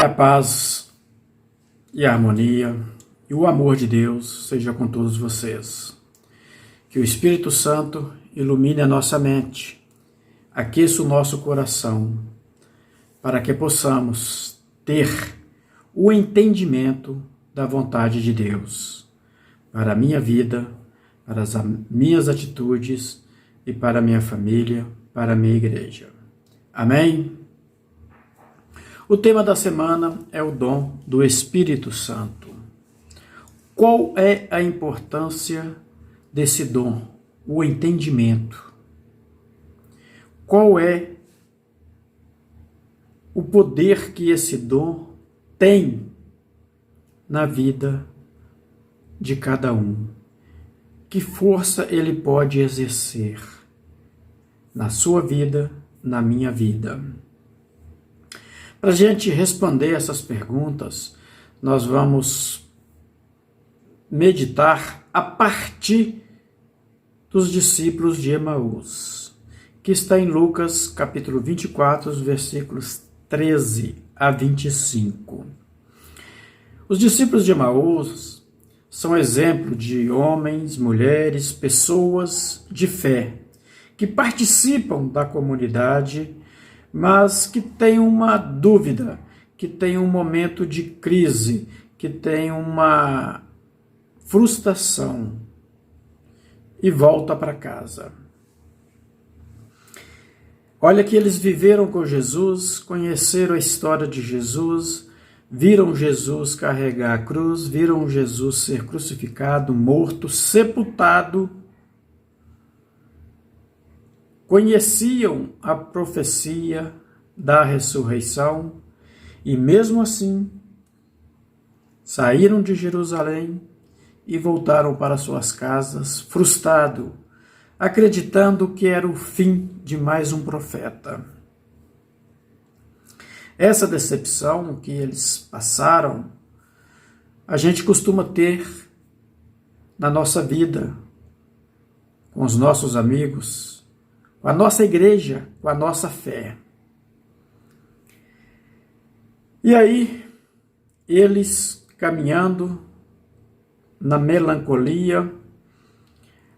A paz e a harmonia e o amor de Deus seja com todos vocês. Que o Espírito Santo ilumine a nossa mente, aqueça o nosso coração, para que possamos ter o entendimento da vontade de Deus para a minha vida, para as minhas atitudes e para a minha família, para a minha igreja. Amém? O tema da semana é o dom do Espírito Santo. Qual é a importância desse dom? O entendimento. Qual é o poder que esse dom tem na vida de cada um? Que força ele pode exercer na sua vida, na minha vida? Para a gente responder essas perguntas, nós vamos meditar a partir dos discípulos de Emaús, que está em Lucas capítulo 24, versículos 13 a 25. Os discípulos de Emaús são exemplo de homens, mulheres, pessoas de fé, que participam da comunidade, mas que tem uma dúvida, que tem um momento de crise, que tem uma frustração e volta para casa. Olha que eles viveram com Jesus, conheceram a história de Jesus, viram Jesus carregar a cruz, viram Jesus ser crucificado, morto, sepultado, conheciam a profecia da ressurreição e mesmo assim saíram de Jerusalém e voltaram para suas casas frustrados, acreditando que era o fim de mais um profeta. Essa decepção que eles passaram, a gente costuma ter na nossa vida, com os nossos amigos, com a nossa igreja, com a nossa fé. E aí, eles caminhando na melancolia,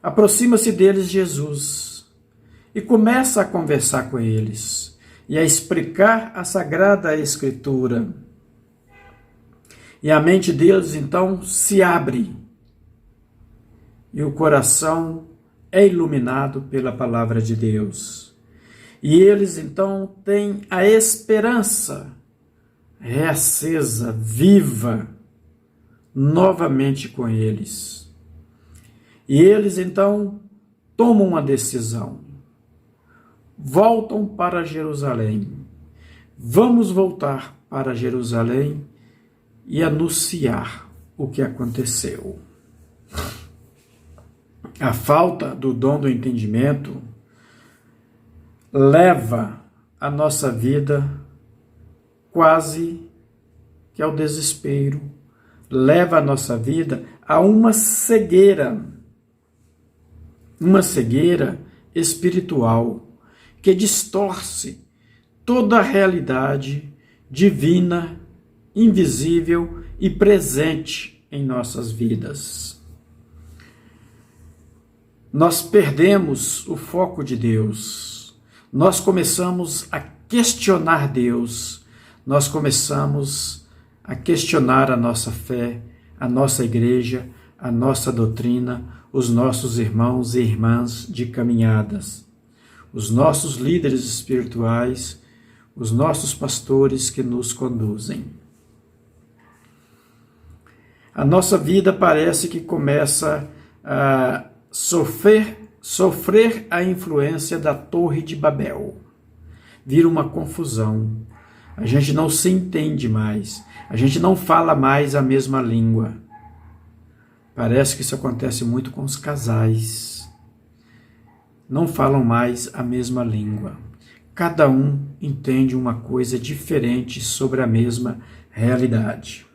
aproxima-se deles Jesus e começa a conversar com eles e a explicar a Sagrada Escritura. E a mente deles então se abre e o coração é iluminado pela palavra de Deus. E eles então têm a esperança reacesa, viva, novamente com eles. E eles então tomam uma decisão. Voltam para Jerusalém. Vamos voltar para Jerusalém e anunciar o que aconteceu. A falta do dom do entendimento leva a nossa vida quase que ao desespero, leva a nossa vida a uma cegueira espiritual que distorce toda a realidade divina, invisível e presente em nossas vidas. Nós perdemos o foco de Deus, nós começamos a questionar Deus, nós começamos a questionar a nossa fé, a nossa igreja, a nossa doutrina, os nossos irmãos e irmãs de caminhadas, os nossos líderes espirituais, os nossos pastores que nos conduzem. A nossa vida parece que começa a sofrer a influência da Torre de Babel. Vira uma confusão. A gente não se entende mais. A gente não fala mais a mesma língua. Parece que isso acontece muito com os casais. Não falam mais a mesma língua. Cada um entende uma coisa diferente sobre a mesma realidade.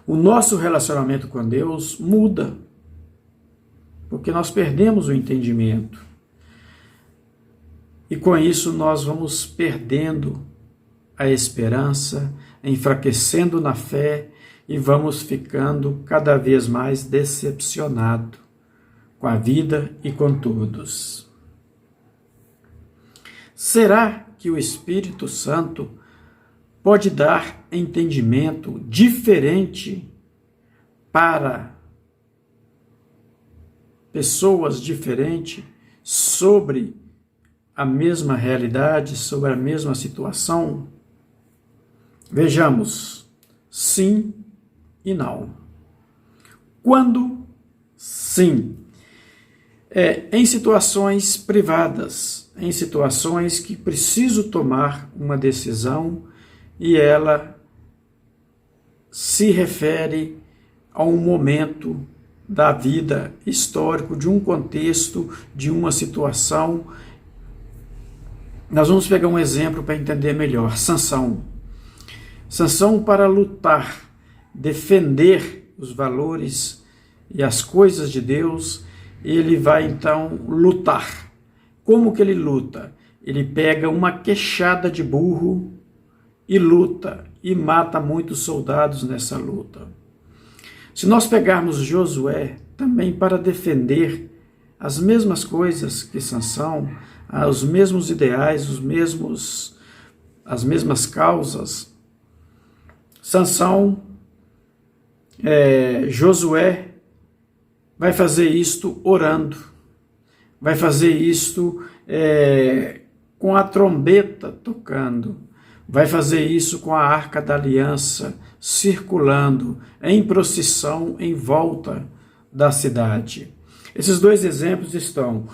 O nosso relacionamento com Deus muda, porque nós perdemos o entendimento. E com isso nós vamos perdendo a esperança, enfraquecendo na fé e vamos ficando cada vez mais decepcionados com a vida e com todos. Será que o Espírito Santo pode dar entendimento diferente para pessoas diferentes sobre a mesma realidade, sobre a mesma situação? Vejamos, sim e não. Quando sim? Em situações privadas, em situações que preciso tomar uma decisão e ela se refere a um momento da vida histórico, de um contexto, de uma situação. Nós vamos pegar um exemplo para entender melhor. Sansão, para lutar, defender os valores e as coisas de Deus, ele vai então lutar. Como que ele luta? Ele pega uma queixada de burro e luta, e mata muitos soldados nessa luta. Se nós pegarmos Josué também para defender as mesmas coisas que Sansão, os mesmos ideais, as mesmas causas, Josué vai fazer isto orando, vai fazer isto com a trombeta tocando, vai fazer isso com a arca da aliança circulando em procissão em volta da cidade. Esses dois exemplos estão,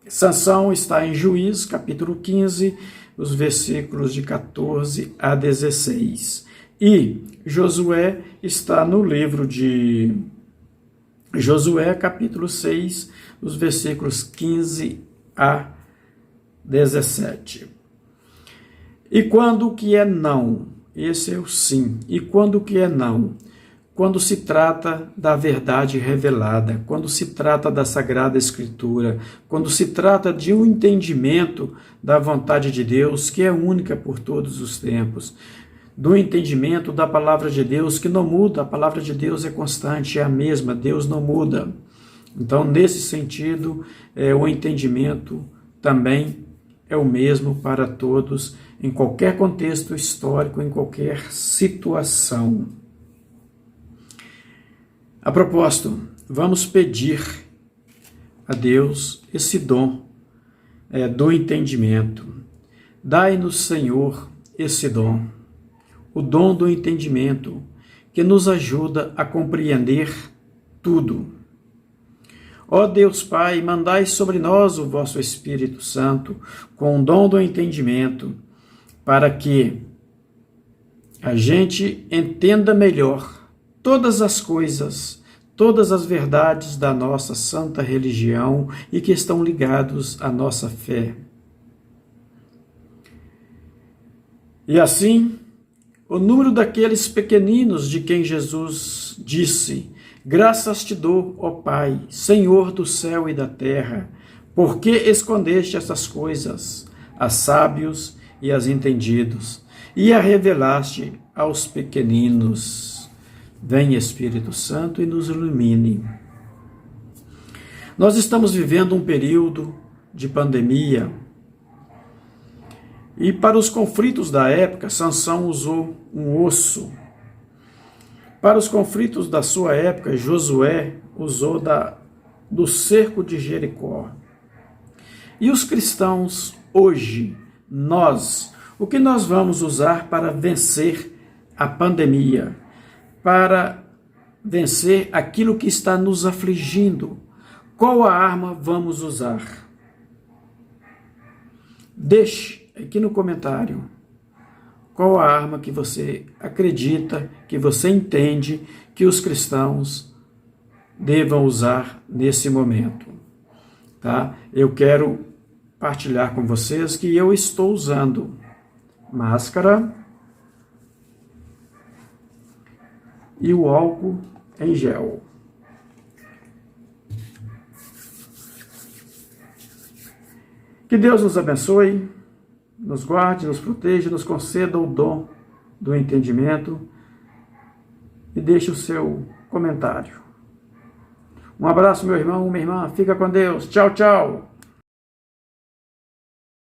Sansão está em Juízes, capítulo 15, os versículos de 14 a 16. E Josué está no livro de Josué, capítulo 6, os versículos 15 a 17. E quando que é não? Esse é o sim. E quando que é não? Quando se trata da verdade revelada, quando se trata da Sagrada Escritura, quando se trata de um entendimento da vontade de Deus, que é única por todos os tempos, do entendimento da palavra de Deus, que não muda, a palavra de Deus é constante, é a mesma, Deus não muda. Então, nesse sentido, o entendimento também é o mesmo para todos, em qualquer contexto histórico, em qualquer situação. A propósito, vamos pedir a Deus esse dom do entendimento. Dai-nos, Senhor, esse dom, o dom do entendimento, que nos ajuda a compreender tudo. Ó Deus Pai, mandai sobre nós o vosso Espírito Santo, com o dom do entendimento, para que a gente entenda melhor todas as coisas, todas as verdades da nossa santa religião e que estão ligados à nossa fé. E assim, o número daqueles pequeninos de quem Jesus disse: graças te dou, ó Pai, Senhor do céu e da terra, porque escondeste essas coisas a sábios e aos entendidos, e a revelaste aos pequeninos. Vem, Espírito Santo, e nos ilumine. Nós estamos vivendo um período de pandemia, e para os conflitos da época, Sansão usou um osso. Para os conflitos da sua época, Josué usou do cerco de Jericó. E os cristãos hoje, o que nós vamos usar para vencer a pandemia? Para vencer aquilo que está nos afligindo? Qual a arma vamos usar? Deixe aqui no comentário qual a arma que você acredita, que você entende que os cristãos devam usar nesse momento. Tá? Eu quero partilhar com vocês que eu estou usando máscara e o álcool em gel. Que Deus nos abençoe, nos guarde, nos proteja, nos conceda o dom do entendimento e deixe o seu comentário. Um abraço, meu irmão, minha irmã. Fica com Deus. Tchau, tchau.